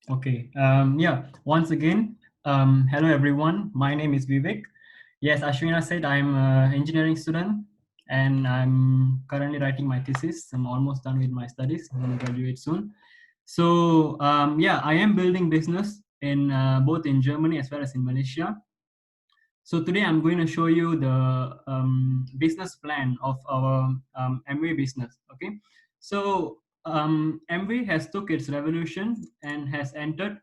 Okay. Yeah. Once again, hello everyone. My name is Vivek. Yes, Ashwina said I'm an engineering student, and I'm currently writing my thesis. I'm almost done with my studies. I'm going to graduate soon. So yeah, I am building business in both in Germany as well as in Malaysia. So today I'm going to show you the business plan of our MV business. Okay. So MV has took its revolution and has entered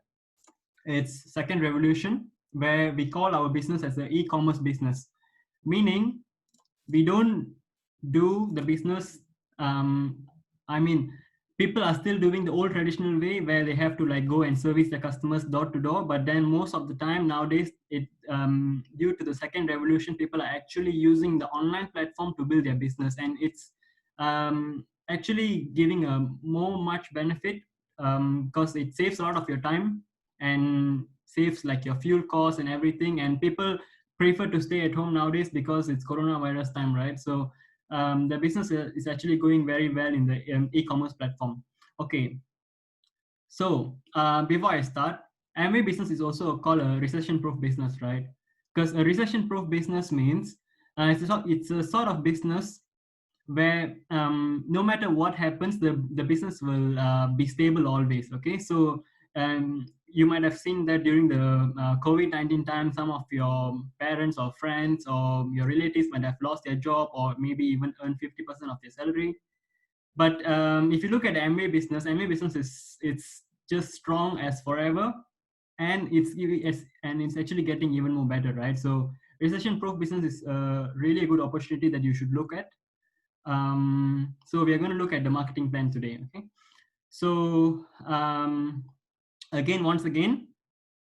its second revolution, where we call our business as an e-commerce business, meaning we don't do the business. um, I mean, people are still doing the old traditional way where they have to like go and service the customers door to door, but then most of the time nowadays, it due to the second revolution, people are actually using the online platform to build their business, and it's actually giving a more much benefit, because it saves a lot of your time and saves like your fuel costs and everything, and people prefer to stay at home nowadays because it's coronavirus time, right? So the business is actually going very well in the e-commerce platform. Okay, so before I start, Amway business is also called a recession-proof business, right? Because a recession-proof business means it's a sort of business where no matter what happens, the business will be stable always. Okay, so you might have seen that during the COVID-19 time, some of your parents or friends or your relatives might have lost their job or maybe even earn 50% of their salary. But if you look at MA business is it's just strong as forever, and it's actually getting even more better, right? So recession-proof business is really a good opportunity that you should look at. So we are going to look at the marketing plan today. Okay. So once again,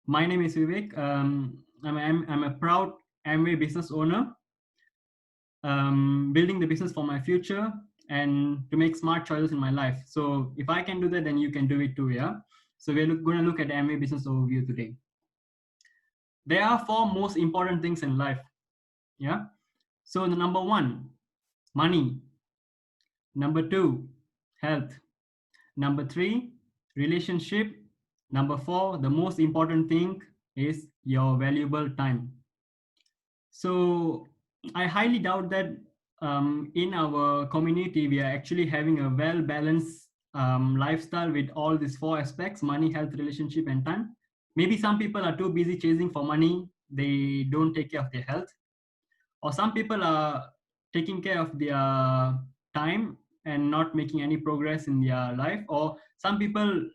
my name is Vivek. I'm a proud Amway business owner, building the business for my future and to make smart choices in my life. So if I can do that, then you can do it too. Yeah. So we're going to look at the Amway business overview today. There are four most important things in life. Yeah. So the number one, money. Number two, health. Number three, relationship. Number four, the most important thing is your valuable time. So I highly doubt that in our community, we are actually having a well balanced lifestyle with all these four aspects: money, health, relationship, and time. Maybe some people are too busy chasing for money, they don't take care of their health, or some people are taking care of their time and not making any progress in their life, or some people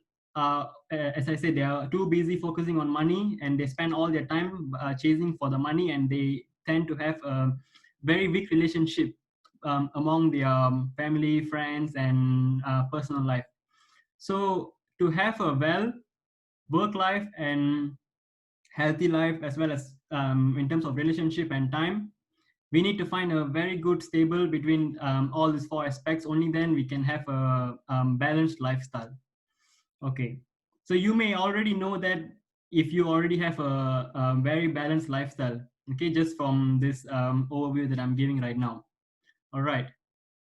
as I said, they are too busy focusing on money and they spend all their time chasing for the money, and they tend to have a very weak relationship among their family, friends, and personal life. So to have a well work life and healthy life, as well as in terms of relationship and time, we need to find a very good stable between all these four aspects. Only then we can have a balanced lifestyle. Okay, so you may already know that if you already have a very balanced lifestyle, okay, just from this overview that I'm giving right now. All right,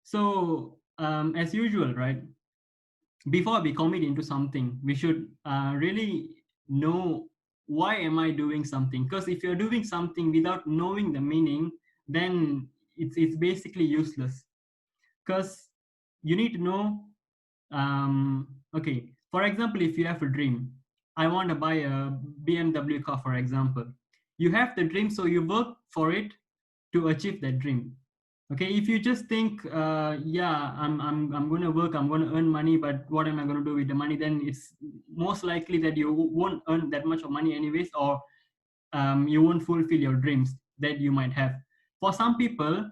so as usual, right, before we commit into something, we should really know why am I doing something. Because if you're doing something without knowing the meaning, then it's basically useless. Because you need to know, okay, for example, if you have a dream, I want to buy a BMW car, for example. You have the dream, so you work for it to achieve that dream. Okay, if you just think yeah, I'm going to work, I'm going to earn money, but what am I going to do with the money, then it's most likely that you won't earn that much of money anyways, or you won't fulfill your dreams that you might have. For some people,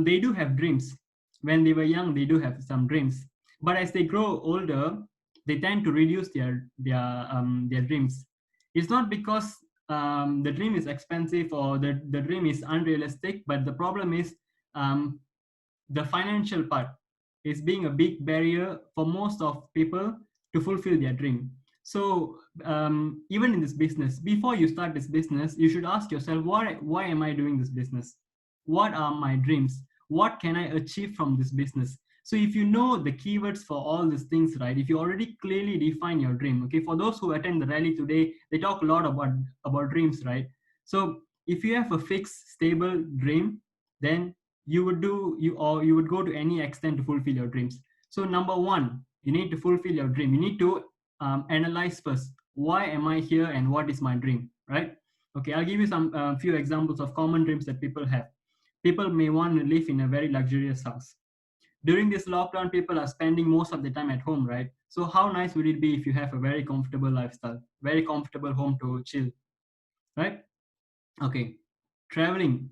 they do have dreams. When they were young, they do have some dreams, but as they grow older, they tend to reduce their dreams. It's not because the dream is expensive or the dream is unrealistic, but the problem is um, the financial part is being a big barrier for most of people to fulfill their dream. So even in this business, before you start this business, you should ask yourself, why am I doing this business? What are my dreams? What can I achieve from this business? So if you know the keywords for all these things, right, if you already clearly define your dream, okay, for those who attend the rally today, they talk a lot about dreams, right? So if you have a fixed, stable dream, then you would go to any extent to fulfill your dreams. So number one, you need to fulfill your dream. You need to analyze first, why am I here and what is my dream, right? Okay, I'll give you some few examples of common dreams that people have. People may want to live in a very luxurious house. During this lockdown, people are spending most of the time at home, right? So how nice would it be if you have a very comfortable lifestyle, very comfortable home to chill, right? Okay, traveling.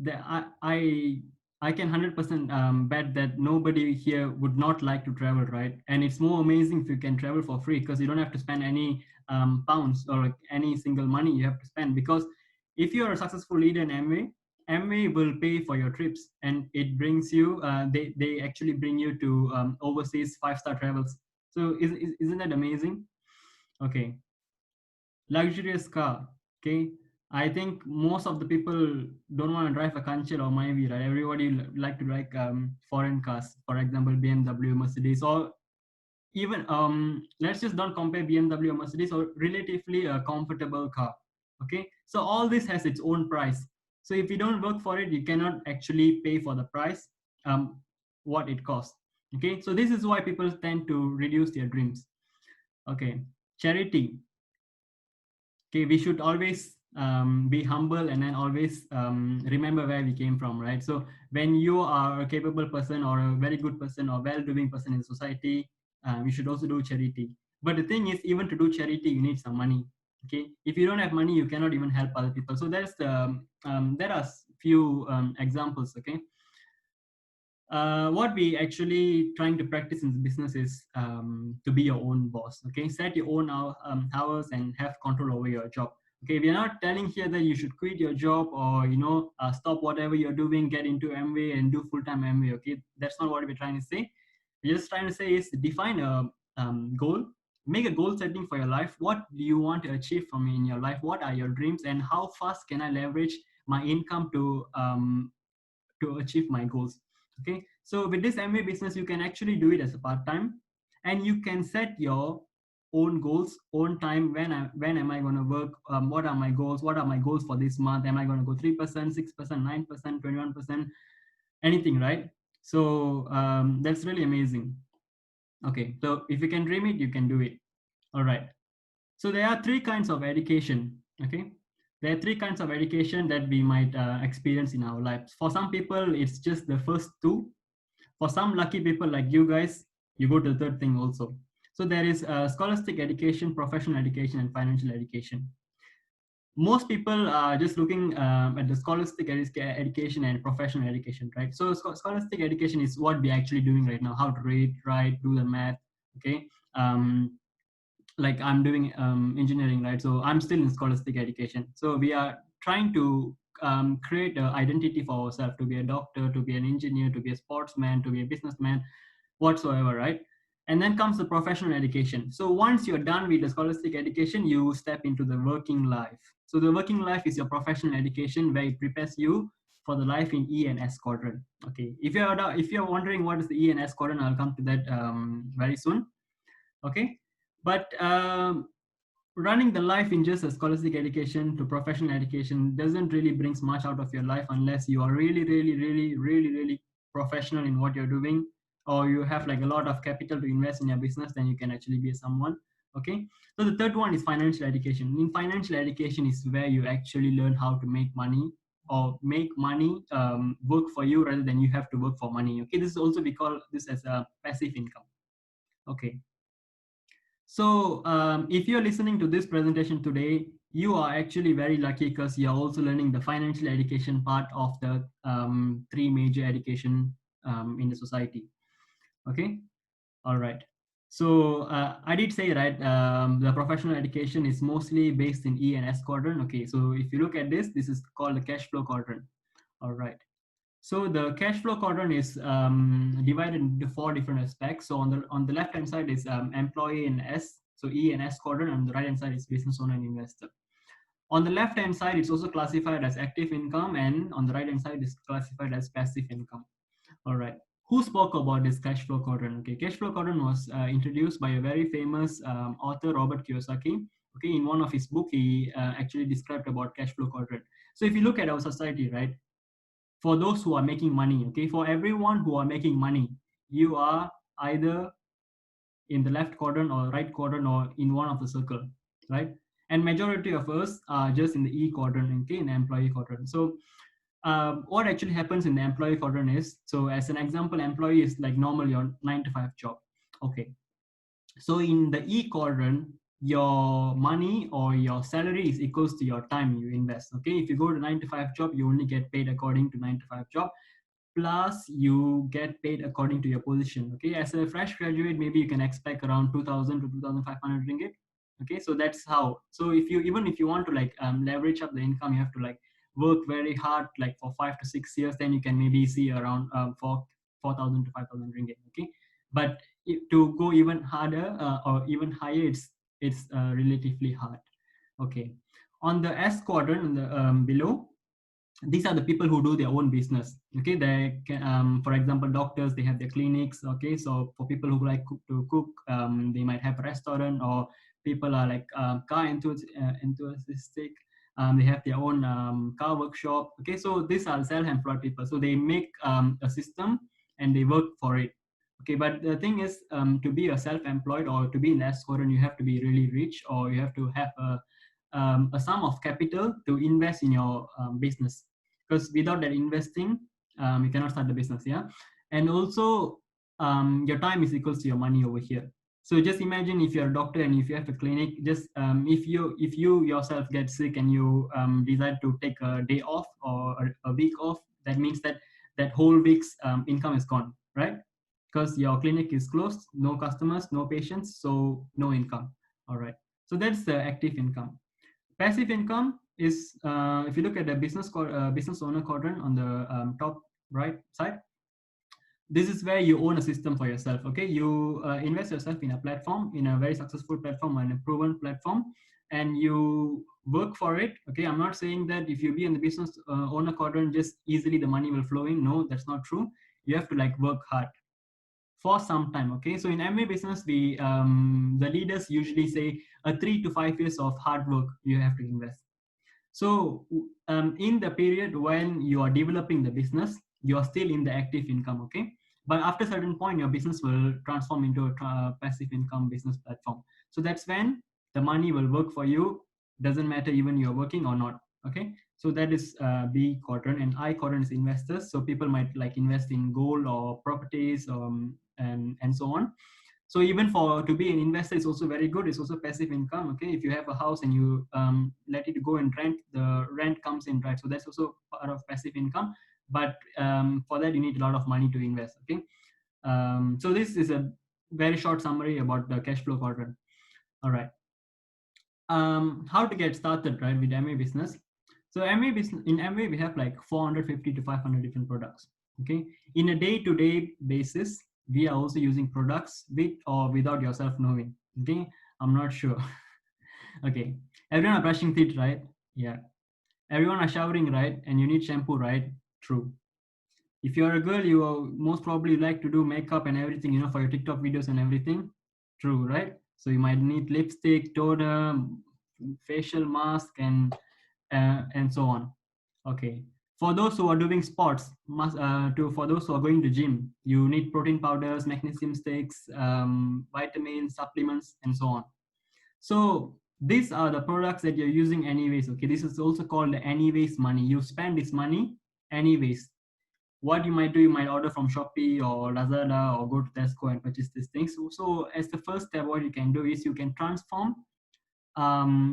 I can 100% bet that nobody here would not like to travel, right? And it's more amazing if you can travel for free, because you don't have to spend any pounds or like any single money you have to spend. Because if you are a successful leader in MA will pay for your trips, and it brings you. They actually bring you to overseas 5-star travels. So isn't that amazing? Okay, luxurious car. Okay, I think most of the people don't want to drive a Kanchil or Myvi, right? Everybody like to like foreign cars, for example, BMW, Mercedes, or even let's just don't compare BMW or Mercedes, or relatively a comfortable car. Okay, so all this has its own price. So if you don't work for it, you cannot actually pay for the price, what it costs. Okay, so this is why people tend to reduce their dreams. Okay, charity. Okay, we should always be humble, and then always remember where we came from, right? So when you are a capable person or a very good person or well-doing person in society, you should also do charity. But the thing is, even to do charity, you need some money. Okay, if you don't have money, you cannot even help other people. So there are few examples. Okay, what we actually trying to practice in the business is to be your own boss. Okay, set your own hours and have control over your job. Okay, we are not telling here that you should quit your job, or stop whatever you're doing, get into MWay and do full-time MWay. Okay, that's not what we're trying to say. We're just trying to say is define a goal, make a goal setting for your life. What do you want to achieve from in your life? What are your dreams, and how fast can I leverage my income to achieve my goals? Okay, so with this MBA business, you can actually do it as a part-time, and you can set your own goals, own time. When am I going to work? What are my goals? What are my goals for this month? Am I going to go 3%, 6%, 9%, 21%, anything, right? So that's really amazing. Okay, so if you can dream it, you can do it. All right, so there are three kinds of education. Okay, there are three kinds of education that we might experience in our lives. For some people, it's just the first two. For some lucky people like you guys, you go to the third thing also. So there is scholastic education, professional education, and financial education. Most people are just looking at the scholastic education and professional education, right? So scholastic education is what we're actually doing right now: how to read, write, do the math. Okay, like I'm doing engineering, right? So I'm still in scholastic education. So we are trying to create an identity for ourselves, to be a doctor, to be an engineer, to be a sportsman, to be a businessman, whatsoever, right? And then comes the professional education. So once you're done with the scholastic education, you step into the working life. So the working life is your professional education, where it prepares you for the life in E and S quadrant. Okay, if you're wondering what is the E and S quadrant, I'll come to that very soon. Okay, but running the life in just a scholastic education to professional education doesn't really brings much out of your life, unless you are really, really, really, really, really professional in what you're doing, or you have like a lot of capital to invest in your business. Then you can actually be someone. Okay, so the third one is financial education. In financial education is where you actually learn how to make money, or make money work for you rather than you have to work for money. Okay, this is also, we call this as a passive income. Okay, so if you're listening to this presentation today, you are actually very lucky, because you're also learning the financial education part of the three major education in the society. Okay, all right. So I did say, right, the professional education is mostly based in E and S quadrant. Okay, so if you look at this, this is called the cash flow quadrant. All right. So the cash flow quadrant is divided into four different aspects. So on the left hand side is employee and S, so E and S quadrant. And on the right hand side is business owner and investor. On the left hand side, it's also classified as active income, and on the right hand side is classified as passive income. All right. who spoke about this cash flow quadrant? Okay, cash flow quadrant was introduced by a very famous author, Robert Kiyosaki. Okay, in one of his book, he actually described about cash flow quadrant. So if you look at our society, right, for those who are making money, okay, for everyone who are making money, you are either in the left quadrant or right quadrant or in one of the circle, right? And majority of us are just in the E quadrant, okay, in the employee quadrant. So what actually happens in the employee quadrant is, so as an example, employee is like normally your 9 to 5 job. Okay, so in the E quadrant, your money or your salary is equals to your time you invest. Okay, if you go to 9 to 5 job, you only get paid according to 9 to 5 job, plus you get paid according to your position. Okay, as a fresh graduate, maybe you can expect around 2000 to 2500 ringgit. Okay, so that's how. So if you, even if you want to like leverage up the income, you have to like work very hard, like for 5 to 6 years, then you can maybe see around 4000 to 5000 ringgit. Okay, but to go even harder or even higher, it's relatively hard. Okay, on the S quadrant, in the below, these are the people who do their own business. Okay, they can, for example, doctors, they have their clinics. Okay, so for people who like to cook, they might have a restaurant, or people are like car enthusiastic, they have their own car workshop. Okay, so these are self-employed people, so they make a system and they work for it. Okay, but the thing is, to be a self-employed or to be in that quadrant, you have to be really rich, or you have to have a sum of capital to invest in your business, because without that investing, you cannot start the business. Yeah, and also your time is equals to your money over here. So just imagine if you're a doctor and if you have a clinic, just if you yourself get sick and you decide to take a day off or a week off, that means that that whole week's income is gone, right? Because your clinic is closed, no customers, no patients, so no income. All right, so that's the active income. Passive income is, if you look at the business owner quadrant on the top right side, this is where you own a system for yourself. Okay, you invest yourself in a platform, in a very successful platform and a proven platform, and you work for it. Okay, I'm not saying that if you be in the business owner quadrant, just easily the money will flow in. No, that's not true. You have to like work hard for some time. Okay, so in MA business, the leaders usually say a 3 to 5 years of hard work you have to invest. So in the period when you are developing the business, you are still in the active income. Okay, but after a certain point, your business will transform into a passive income business platform. So that's when the money will work for you. Doesn't matter even you're working or not. Okay, so that is B quadrant, and I quadrant is investors. So people might like invest in gold or properties, and so on. So even for to be an investor is also very good. It's also passive income. Okay, if you have a house and you let it go and rent, the rent comes in, right? So that's also part of passive income. But for that, you need a lot of money to invest. Okay, so this is a very short summary about the cash flow quadrant. All right, how to get started, right, with MA business? So MA business, in MA we have like 450 to 500 different products. Okay, in a day-to-day basis, we are also using products with or without yourself knowing. Okay, I'm not sure. Okay, everyone are brushing teeth, right? Yeah. Everyone are showering, right? And you need shampoo, right? True. If you're a girl, you will most probably like to do makeup and everything, for your TikTok videos and everything. True, right? So you might need lipstick, toner, facial mask, and so on. Okay. For those who are doing sports, for those who are going to gym, you need protein powders, magnesium sticks, vitamins, supplements, and so on. So these are the products that you're using anyways. Okay, this is also called the anyways money. You spend this money anyways. What you might do, you might order from Shopee or Lazada or go to Tesco and purchase these things. So as the first step, what you can do is you can transform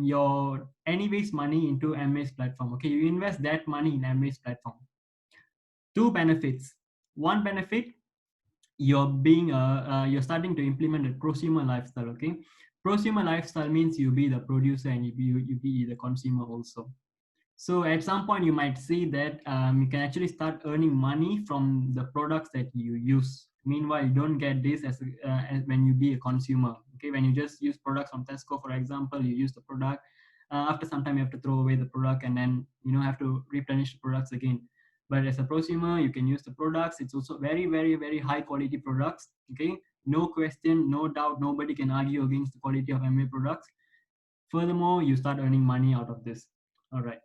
your anyways money into MA's platform. Okay, you invest that money in MA's platform. Two benefits. One benefit, you're starting to implement a prosumer lifestyle. Okay, prosumer lifestyle means you be the producer and you be the consumer also. So at some point, you might see that you can actually start earning money from the products that you use. Meanwhile, you don't get this as when you be a consumer. Okay, when you just use products from Tesco, for example, you use the product. After some time, you have to throw away the product, and then have to replenish the products again. But as a prosumer, you can use the products. It's also very, very, very high quality products. Okay, no question, no doubt, nobody can argue against the quality of MA products. Furthermore, you start earning money out of this. All right.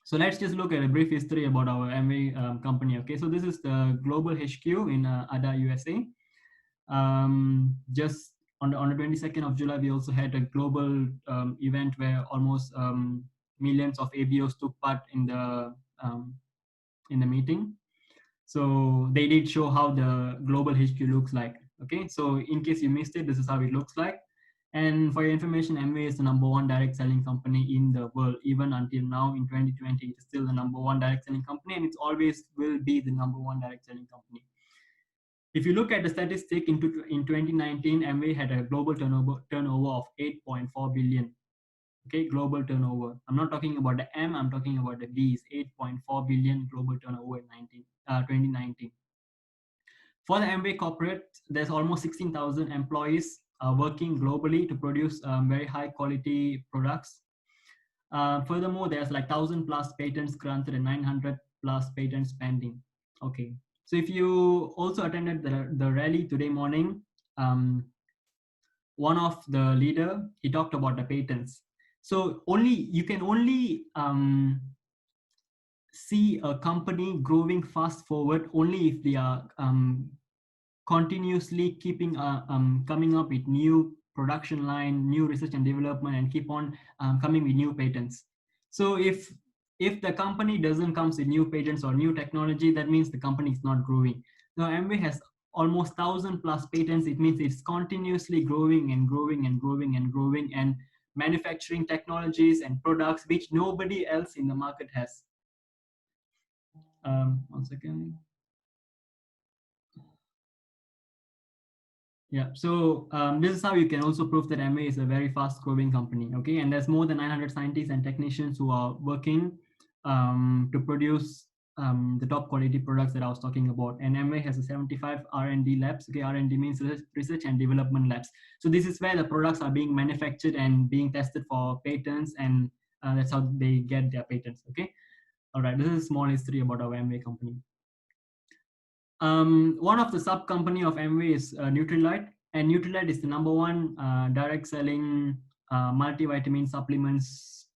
So let's just look at a brief history about our MA company. Okay, so this is the global HQ in Ada, USA. Just on the 22nd of July, we also had a global event where almost millions of ABOs took part in the meeting. So they did show how the global HQ looks like. Okay, so in case you missed it, this is how it looks like. And for your information, Amway is the #1 direct selling company in the world. Even until now in 2020, it's still the #1 direct selling company, and it always will be the #1 direct selling company. If you look at the statistic in 2019, Amway had a global turnover of 8.4 billion. Okay, global turnover. I'm not talking about the M, I'm talking about the B. Is 8.4 billion global turnover in 2019. For the Amway corporate, there's almost 16,000 employees working globally to produce very high quality products. Furthermore, there's like 1,000+ patents granted and 900+ patents pending. Okay, so if you also attended the rally today morning, one of the leader, he talked about the patents. So you can only see a company growing fast forward only if they are continuously keeping coming up with new production line, new research and development, and keep on coming with new patents. So if the company doesn't come with new patents or new technology, that means the company is not growing. Now Amway has almost 1,000+ patents. It means it's continuously growing and growing and growing and growing and manufacturing technologies and products which nobody else in the market has. 1 second. Yeah, so this is how you can also prove that MA is a very fast growing company. Okay, and there's more than 900 scientists and technicians who are working to produce the top quality products that I was talking about. And MA has a 75 R&D labs. Okay, R&D means research and development labs. So this is where the products are being manufactured and being tested for patents, and that's how they get their patents. Okay, all right, this is a small history about our MA company. One of the sub company of Amway is Nutrilite, and Nutrilite is the #1 direct selling multivitamin supplements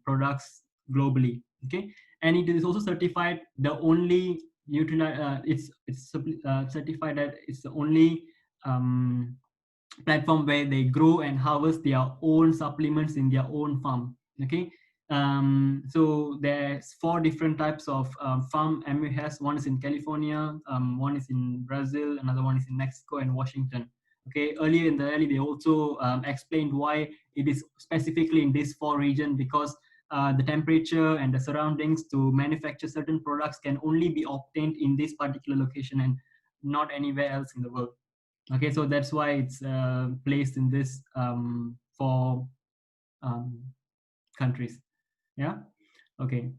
products globally. Okay, and it is also certified the only Nutrilite. It's certified that it's the only platform where they grow and harvest their own supplements in their own farm. Okay, so there's 4 different types of farm Amway has. One is in California, one is in Brazil, another one is in Mexico and Washington. Okay, earlier in the rally they also explained why it is specifically in this 4 region, because the temperature and the surroundings to manufacture certain products can only be obtained in this particular location and not anywhere else in the world. Okay, so that's why it's placed in this 4 countries. Yeah, okay,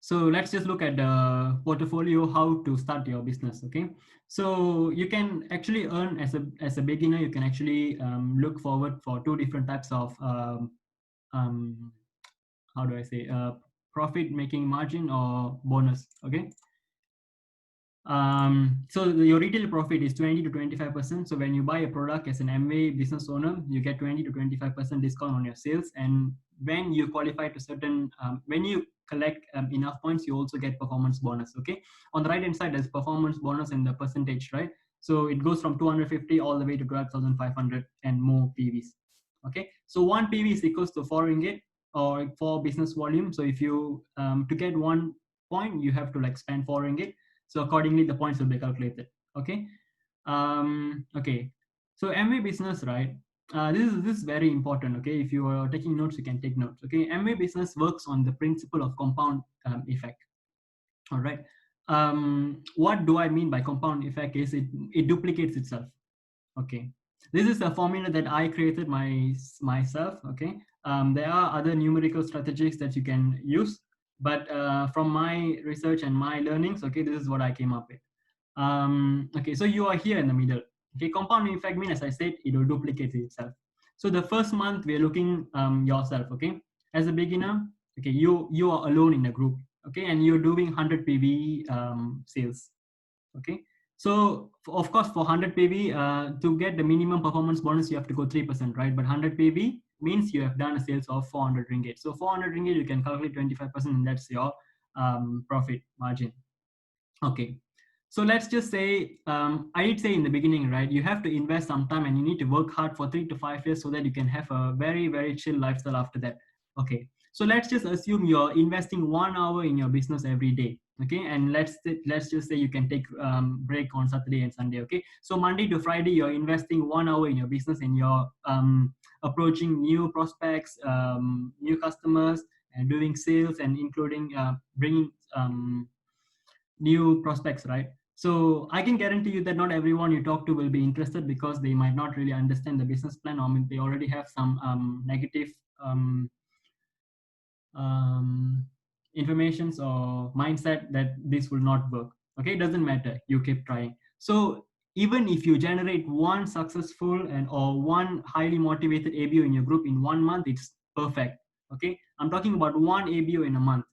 so let's just look at the portfolio, how to start your business. Okay, so you can actually earn as a beginner. You can actually look forward for 2 different types of how do I say, profit making margin or bonus. Okay, so your retail profit is 20 to 25%. So when you buy a product as an MA business owner, you get 20 to 25% discount on your sales. And when you qualify to certain, when you collect enough points, you also get performance bonus. Okay, on the right hand side there's performance bonus and the percentage, right? So it goes from 250 all the way to 12,500 and more PVs. Okay, so 1 PV is equals to 4 ringgit or 4 business volume. So if you to get 1 point, you have to like spend 4 ringgit. So accordingly, the points will be calculated. Okay. Okay. So MA business, right? This is very important. Okay. If you are taking notes, you can take notes. Okay. MA business works on the principle of compound effect. All right. What do I mean by compound effect? Is it duplicates itself. Okay. This is a formula that I created myself. Okay. There are other numerical strategies that you can use, but from my research and my learnings, okay, this is what I came up with. Okay, so you are here in the middle. Okay, compound effect means, as I said, it will duplicate itself. So the first month we are looking yourself. Okay, as a beginner, okay, you are alone in the group. okay, and you're doing 100 PV sales, okay. So of course, for 100 PV, to get the minimum performance bonus, you have to go 3%, right? But 100 PV means you have done a sales of 400 ringgit. So 400 ringgit, you can calculate 25%, and that's your profit margin. Okay. So let's just say, I did say in the beginning, right? You have to invest some time and you need to work hard for 3 to 5 years so that you can have a very, very chill lifestyle after that. Okay. So let's just assume you're investing 1 hour in your business every day. Okay. And let's just say you can take break on Saturday and Sunday. Okay. So Monday to Friday, you're investing 1 hour in your business and you're approaching new prospects, new customers, and doing sales, and including bringing new prospects, right? So I can guarantee you that not everyone you talk to will be interested, because they might not really understand the business plan, or they already have some negative um, um, informations or mindset that this will not work. Okay, it doesn't matter, you keep trying. So even if you generate one successful and or one highly motivated ABO in your group in 1 month, it's perfect. Okay, I'm talking about one ABO in a month.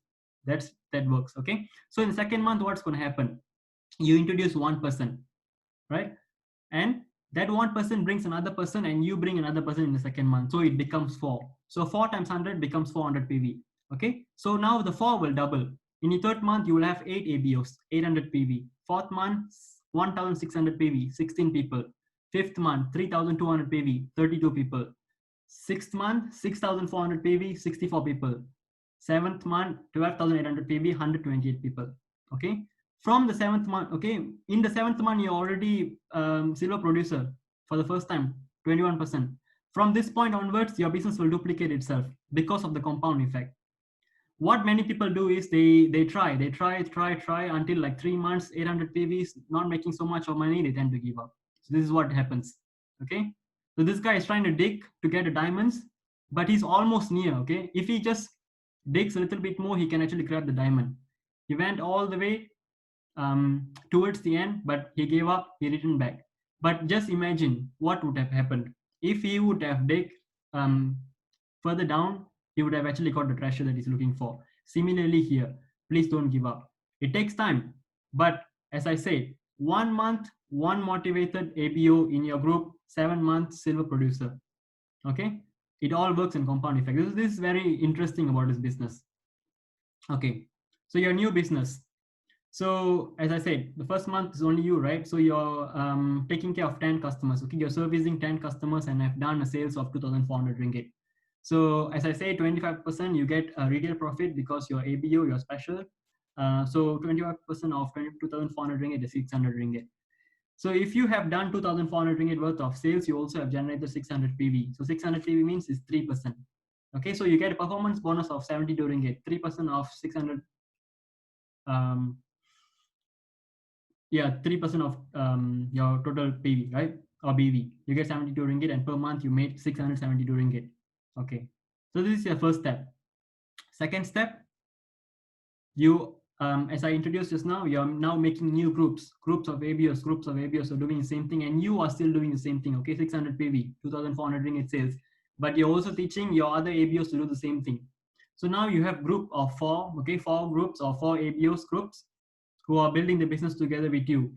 That works. Okay, so in the second month, what's going to happen? You introduce one person, right? And that one person brings another person, and you bring another person in the second month, so it becomes 4. So 4 times 100 becomes 400 PV. Okay, so now the 4 will double. In the third month, you will have 8 ABOs, 800 PV. Fourth month, 1600 PV, 16 people. Fifth month, 3200 PV, 32 people. Sixth month, 6400 PV, 64 people. Seventh month, 12,800 PV, 128 people. Okay, from the seventh month, okay, in the seventh month, you're already silver producer for the first time, 21%. From this point onwards, your business will duplicate itself because of the compound effect. What many people do is they try until like 3 months, 800 PVs, not making so much of money, they tend to give up. So this is what happens. Okay, so this guy is trying to dig to get the diamonds, but he's almost near. Okay, if he just digs a little bit more, he can actually grab the diamond. He went all the way towards the end, but he gave up, he returned back. But just imagine what would have happened if he would have dig um, further down. He would have actually got the treasure that he's looking for. Similarly here, please don't give up. It takes time, but as I said, 1 month, one motivated ABO in your group, 7 months silver producer. Okay, it all works in compound effect. This is very interesting about this business. Okay, so your new business. So as I said, the first month is only you, right? So you're taking care of 10 customers. Okay, you're servicing 10 customers and have done a sales of 2,400 ringgit. So as I say, 25% you get a retail profit because you're ABO, you're special. So 25% of 22,400 ringgit is 600 ringgit. So if you have done 2,400 ringgit worth of sales, you also have generated 600 PV. So 600 PV means is 3%. Okay, so you get a performance bonus of 72 ringgit, 3% of 600. Um, yeah, 3% of your total PV, right? Or BV. You get 72 ringgit, and per month you made 672 ringgit. Okay, so this is your first step. Second step, you as I introduced just now, you're now making new groups of ABOs are doing the same thing, and you are still doing the same thing. Okay, 600 PV, 2,400 ringgit sales, but you're also teaching your other ABOs to do the same thing. So now you have group of 4, okay, 4 groups or 4 ABOs groups who are building the business together with you.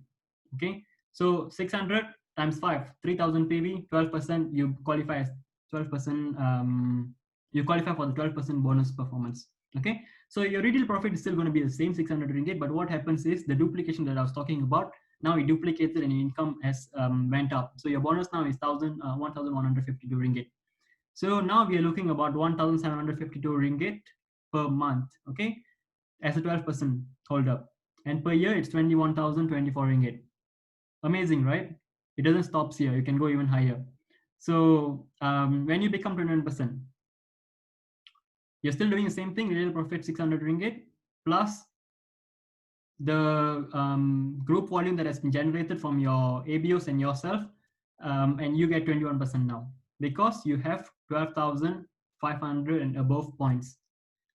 Okay, so 600 times 5, 3,000 PV, 12%, you qualify as 12%, you qualify for the 12% bonus performance. Okay, so your retail profit is still going to be the same 600 ringgit, but what happens is the duplication that I was talking about, now it duplicated and your income has went up. So your bonus now is 1,152 ringgit. So now we are looking about 1,752 ringgit per month, okay, as a 12% hold up. And per year, it's 21,024 ringgit. Amazing, right? It doesn't stop here. You can go even higher. So when you become 21%, you're still doing the same thing, retail profit 600 ringgit plus the group volume that has been generated from your ABOs and yourself, and you get 21% now because you have 12,500 and above points.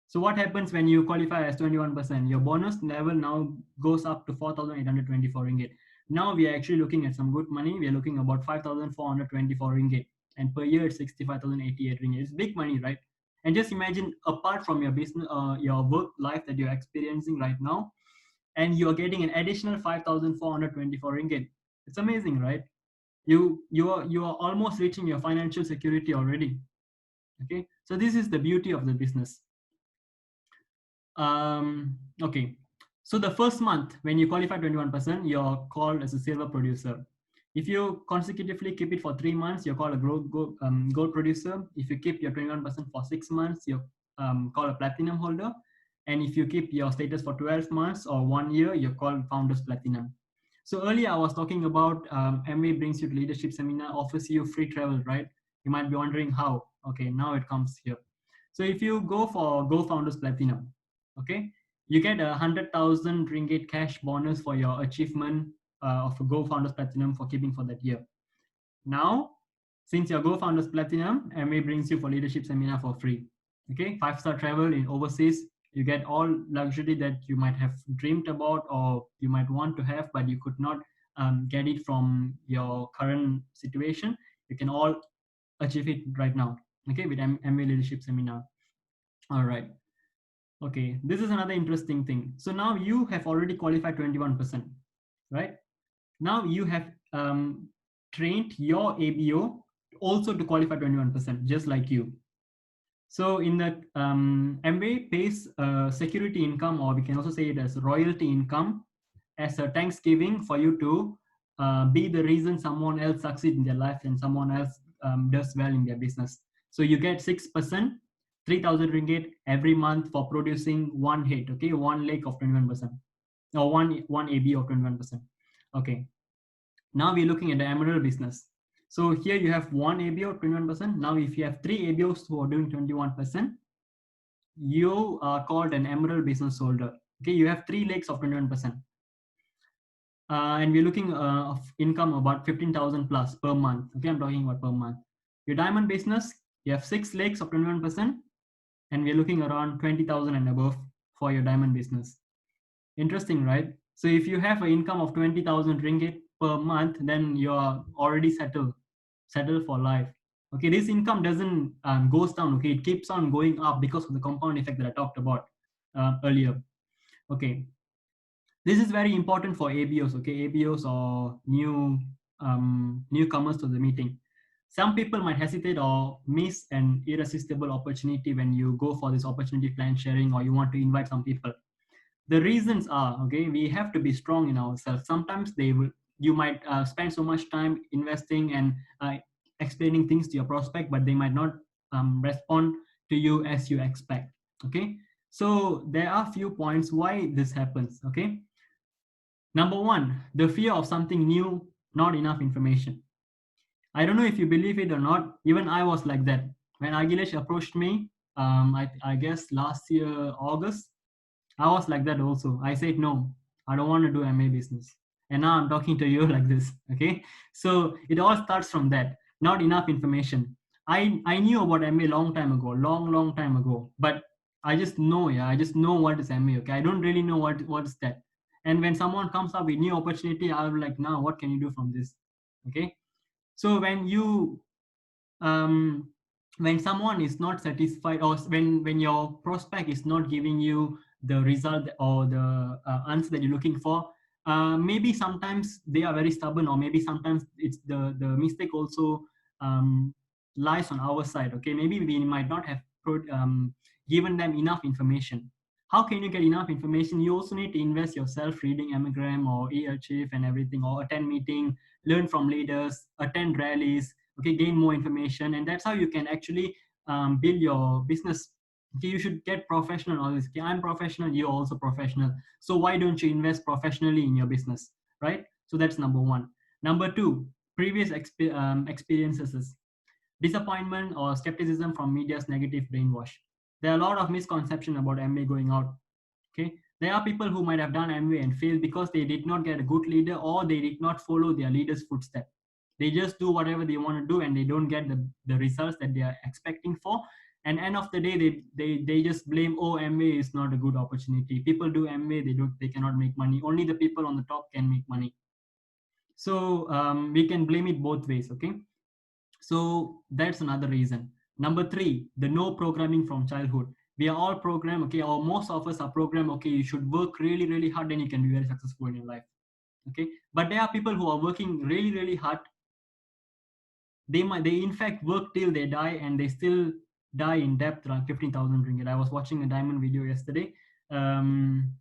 So what happens when you qualify as 21%? Your bonus level now goes up to 4,824 ringgit. Now we are actually looking at some good money. We are looking about 5,424 ringgit, and per year it's 65,088 ringgit. It's big money, right? And just imagine, apart from your business, your work life that you're experiencing right now, and you're getting an additional 5,424 ringgit. It's amazing, right? You are almost reaching your financial security already. Okay, so this is the beauty of the business. Okay, so the first month when you qualify 21%, you're called as a silver producer. If you consecutively keep it for 3 months, you're called a gold producer. If you keep your 21% for 6 months, you're called a platinum holder. And if you keep your status for 12 months or 1 year, you're called founders platinum. So earlier I was talking about MA brings you to leadership seminar, offers you free travel, right? You might be wondering how. Okay, now it comes here. So if you go for Go Founders Platinum, okay, you get 100,000 ringgit cash bonus for your achievement of a Go Founders Platinum for keeping for that year. Now, since your Go Founders Platinum, MA brings you for leadership seminar for free. Okay, 5-star travel in overseas. You get all luxury that you might have dreamed about or you might want to have, but you could not get it from your current situation. You can all achieve it right now. Okay, with MA leadership seminar. All right. Okay, this is another interesting thing. So now you have already qualified 21%, right? Now you have trained your ABO also to qualify 21%, just like you. So in the MBA pays security income, or we can also say it as royalty income, as a thanksgiving for you to be the reason someone else succeeds in their life and someone else does well in their business. So you get 6%, 3,000 ringgit every month for producing one hit, okay, one leg of 21%, or one AB of 21%. Okay, now we're looking at the emerald business. So here you have one ABO 21%. Now if you have three ABOs who are doing 21%, you are called an emerald business holder. Okay, you have three legs of 21%. And we're looking of income about 15,000 plus per month. Okay, I'm talking about per month. Your diamond business, you have 6 legs of 21%, and we're looking around 20,000 and above for your diamond business. Interesting, right? So if you have an income of 20,000 ringgit per month, then you're already settled for life. Okay, this income doesn't goes down. Okay, it keeps on going up because of the compound effect that I talked about earlier. Okay, this is very important for ABOs. Okay, ABOs or newcomers to the meeting. Some people might hesitate or miss an irresistible opportunity when you go for this opportunity plan sharing, or you want to invite some people. The reasons are, okay, we have to be strong in ourselves. Sometimes you might spend so much time investing and explaining things to your prospect, but they might not respond to you as you expect. Okay, so there are few points why this happens. Okay, number one, the fear of something new, not enough information. I don't know if you believe it or not, even I was like that when Agilesh approached me. I guess last year August, I was like that also. I said, no, I don't want to do MA business. And now I'm talking to you like this. Okay. So it all starts from that. Not enough information. I knew about MA long time ago, long time ago. But I just know, yeah, I just know what is MA. Okay. I don't really know what is that. And when someone comes up with new opportunity, I'll be like, now what can you do from this? Okay. So um, when someone is not satisfied, or when your prospect is not giving you the result or the answer that you're looking for, maybe sometimes they are very stubborn, or maybe sometimes it's the mistake also lies on our side. Okay, maybe we might not have given them enough information. How can you get enough information? You also need to invest yourself reading Amigram or EL Chief and everything, or attend meeting, learn from leaders, attend rallies, okay, gain more information, and that's how you can actually build your business. Okay, you should get professional always. Okay, I'm professional, you're also professional, so why don't you invest professionally in your business, right? So that's number one. Number two, previous experiences, disappointment or skepticism from media's negative brainwash. There are a lot of misconception about MBA going out. Okay, there are people who might have done MBA and failed because they did not get a good leader, or they did not follow their leader's footsteps. They just do whatever they want to do, and they don't get the results that they are expecting for. And end of the day, they just blame, oh, MBA is not a good opportunity. People do MBA, they cannot make money. Only the people on the top can make money. So we can blame it both ways. Okay, so that's another reason. Number three, the no programming from childhood. We are all programmed, okay, or most of us are programmed, okay, you should work really, really hard, then you can be very successful in your life. Okay. But there are people who are working really, really hard. They in fact work till they die, and they still die in debt around 15,000 ringgit. I was watching a diamond video yesterday. Um,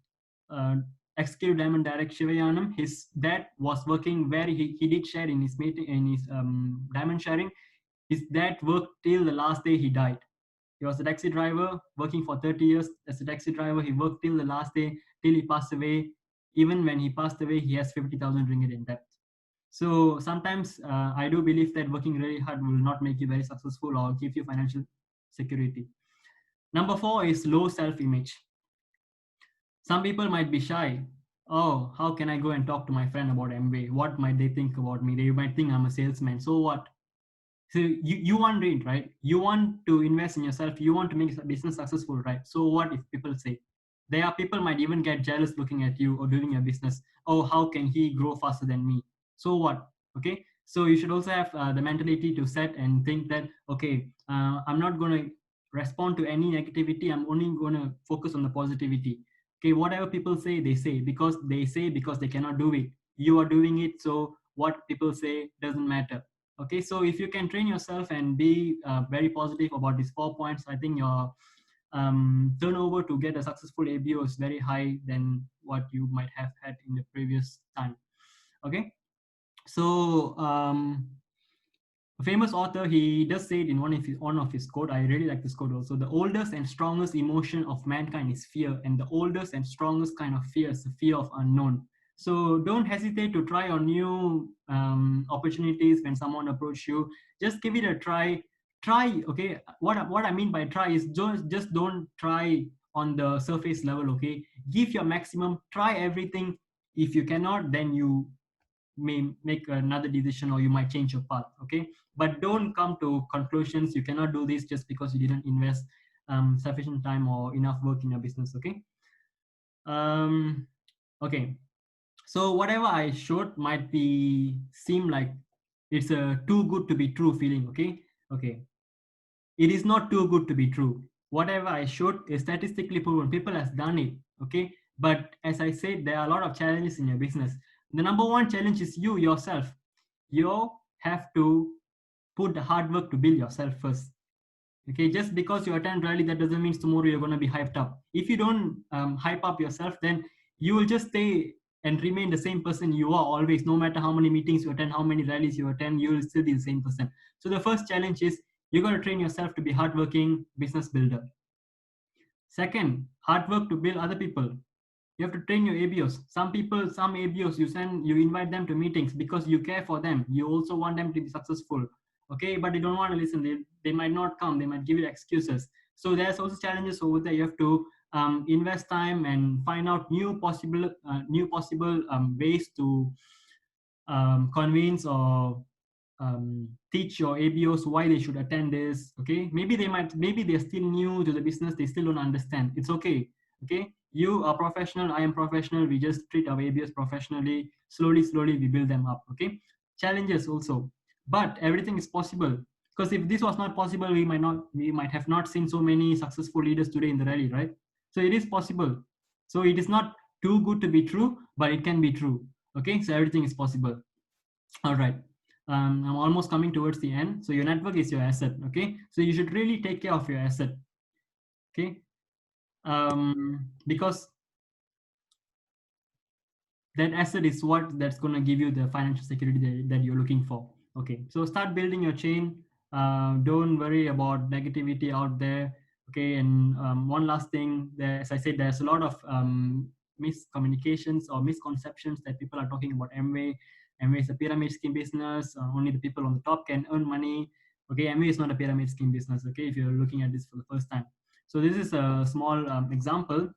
uh, Executive Diamond Direct Shivayanam, his dad was working very, he did share in his meeting, in his diamond sharing. His dad worked till the last day he died. He was a taxi driver working for 30 years as a taxi driver. He worked till the last day, till he passed away. Even when he passed away, he has 50,000 ringgit in debt. So sometimes I do believe that working really hard will not make you very successful or give you financial security. Number four is low self-image. Some people might be shy. Oh, how can I go and talk to my friend about MBA? What might they think about me? They might think I'm a salesman. So what? So you want it, right? You want to invest in yourself. You want to make a business successful, right? So what if people say? There are people might even get jealous looking at you or doing your business. Oh, how can he grow faster than me? So what? Okay. So you should also have the mentality to set and think that, okay, I'm not going to respond to any negativity. I'm only going to focus on the positivity. Okay, whatever people say, because they cannot do it. You are doing it, so what people say doesn't matter. Okay, so if you can train yourself and be very positive about these 4 points, I think your turnover to get a successful ABO is very high than what you might have had in the previous time. Okay, so a famous author, he does say it in one of his quote. I really like this quote also. The oldest and strongest emotion of mankind is fear, and the oldest and strongest kind of fear is the fear of unknown. So don't hesitate to try on new opportunities when someone approach you. Just give it a try. Try, okay. What I mean by try is just don't try on the surface level. Okay, give your maximum. Try everything. If you cannot, then you may make another decision, or you might change your path. Okay, but don't come to conclusions. You cannot do this just because you didn't invest sufficient time or enough work in your business. Okay. um okay, so whatever I showed might be seem like it's a too good to be true feeling. Okay. Okay, it is not too good to be true. Whatever I showed is statistically proven. People has done it. Okay. But as I said, there are a lot of challenges in your business. The number one challenge is you yourself. You have to put the hard work to build yourself first. Okay, just because you attend rally, that doesn't mean tomorrow you're going to be hyped up. If you don't hype up yourself, then you will just stay and remain the same person you are always. No matter how many meetings you attend, how many rallies you attend, you will still be the same person. So the first challenge is you're going to train yourself to be hardworking business builder. Second, hard work to build other people. You have to train your ABOs. Some people, some ABOs, you invite them to meetings because you care for them. You also want them to be successful. Okay, but they don't want to listen. They might not come. They might give you excuses. So there's also challenges over there. You have to invest time and find out new possible ways to convince or teach your ABOs why they should attend this. Okay, maybe they're still new to the business, they still don't understand. It's okay. Okay, you are professional, I am professional, we just treat our ABOs professionally. Slowly we build them up. Okay, challenges also, but everything is possible. Because if this was not possible, we might have not seen so many successful leaders today in the rally, right? So it is possible. So it is not too good to be true, but it can be true. Okay, so everything is possible. All right. I'm almost coming towards the end. So your network is your asset. Okay. So you should really take care of your asset. Okay. Because that asset is what that's going to give you the financial security that you're looking for. Okay, so start building your chain. Don't worry about negativity out there. Okay, and one last thing, as I said, there's a lot of miscommunications or misconceptions that people are talking about Amway. Amway is a pyramid scheme business. Only the people on the top can earn money. Okay, Amway is not a pyramid scheme business. Okay, if you're looking at this for the first time. So this is a small example.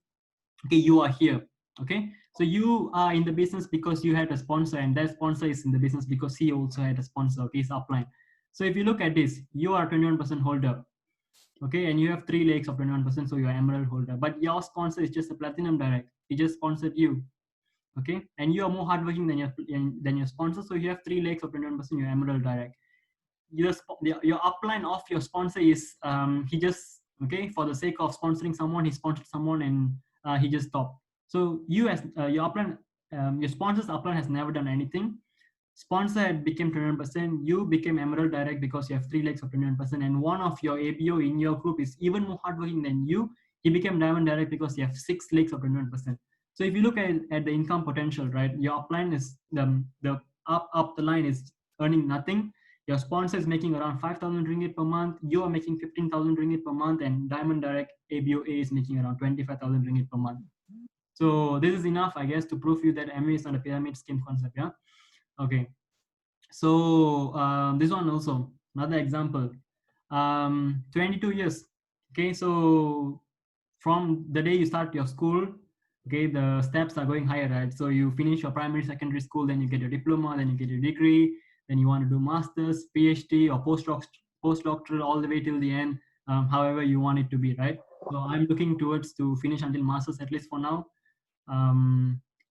Okay, you are here. Okay, so you are in the business because you had a sponsor, and that sponsor is in the business because he also had a sponsor. Okay, it's upline. So if you look at this, you are 21% holder. Okay, and you have 3 legs of 21%, so you're emerald holder. But your sponsor is just a platinum direct. He just sponsored you. Okay, and you are more hardworking than your sponsor, so you have 3 legs of 21%, you're emerald direct. your upline of your sponsor is he just, okay, for the sake of sponsoring someone, he sponsored someone and he just stopped. So you as your upline, your sponsor's upline has never done anything. Sponsor had became 21%, you became Emerald Direct because you have 3 legs of 21%, and one of your ABO in your group is even more hardworking than you. He became Diamond Direct because you have 6 legs of 21%. So if you look at the income potential, right, your upline is the up the line is earning nothing. Your sponsor is making around 5,000 ringgit per month. You are making 15,000 ringgit per month, and Diamond Direct ABOA is making around 25,000 ringgit per month. So this is enough, I guess, to prove you that MA is not a pyramid scheme concept. Yeah. Okay. So this one also another example. 22 years. Okay. So from the day you start your school, okay, the steps are going higher, right? So you finish your primary, secondary school, then you get your diploma, then you get your degree, then you want to do masters, PhD, or postdoctoral, all the way till the end, however you want it to be, right? So I'm looking towards to finish until masters at least for now.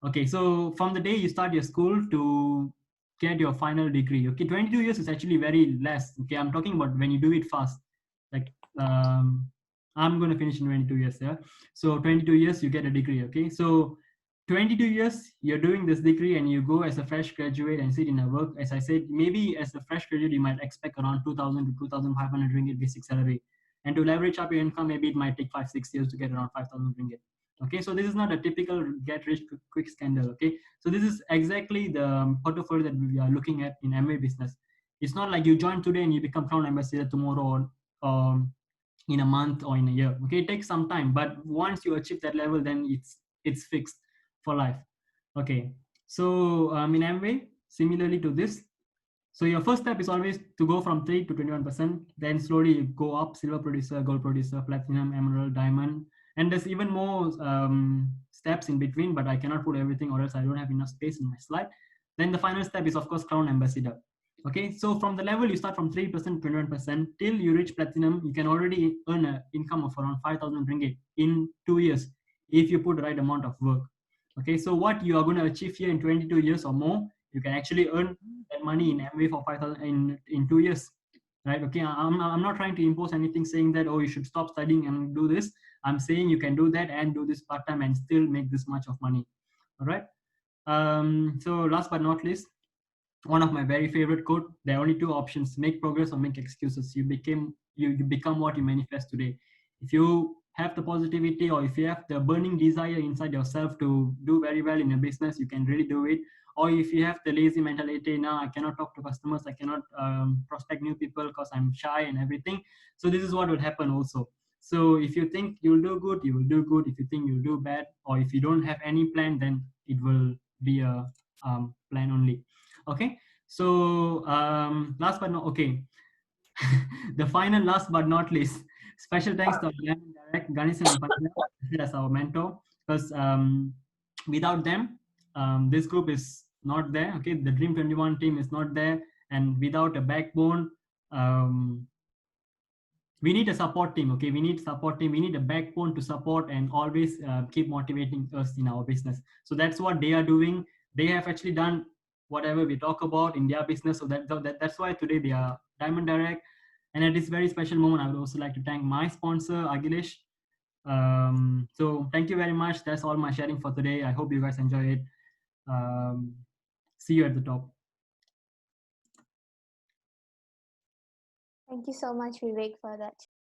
Okay, so from the day you start your school to get your final degree, okay, 22 years is actually very less. Okay, I'm talking about when you do it fast. Like I'm going to finish in 22 years. Yeah, so 22 years you get a degree. Okay, so 22 years you're doing this degree and you go as a fresh graduate and sit in a work. As I said, maybe as a fresh graduate you might expect around 2,000 to 2,500 ringgit basic salary, and to leverage up your income, maybe it might take 5-6 years to get around 5,000 ringgit. Okay, so this is not a typical get rich quick scandal. Okay, so this is exactly the portfolio that we are looking at in MA business. It's not like you join today and you become crown ambassador tomorrow, or in a month or in a year. Okay, it takes some time, but once you achieve that level, then it's fixed for life. Okay, so in MA, similarly to this, so your first step is always to go from 3 to 21%. Then slowly you go up: silver producer, gold producer, platinum, emerald, diamond, and there's even more steps in between. But I cannot put everything, or else I don't have enough space in my slide. Then the final step is of course crown ambassador. Okay, so from the level you start from 3% to 21% till you reach platinum, you can already earn an income of around 5,000 ringgit in 2 years if you put the right amount of work. Okay, so what you are going to achieve here in 22 years or more, you can actually earn that money in MBA for 5,000 in 2 years, right? Okay, I'm not trying to impose anything saying that, oh, you should stop studying and do this. I'm saying you can do that and do this part time and still make this much of money. All right. So last but not least, one of my very favorite quote: there are only two options: make progress or make excuses. You become what you manifest today. If you have the positivity, or if you have the burning desire inside yourself to do very well in your business, you can really do it. Or if you have the lazy mentality, now I cannot talk to customers, I cannot prospect new people because I'm shy and everything, so this is what will happen also. So if you think you'll do good, you will do good. If you think you'll do bad, or if you don't have any plan, then it will be a plan only. Okay, so last but not okay, the final last but not least, special thanks to our direct Ganesan and Pandya as our mentor, because without them, this group is not there. Okay, the Dream 21 team is not there, and without a backbone, um, we need a support team. Okay, we need support team, we need a backbone to support and always keep motivating us in our business. So that's what they are doing. They have actually done whatever we talk about in their business, so that's why today they are Diamond Direct. And at this very special moment, I would also like to thank my sponsor Agilesh. So thank you very much. That's all my sharing for today. I hope you guys enjoy it. See you at the top. Thank you so much, Vivek, for that.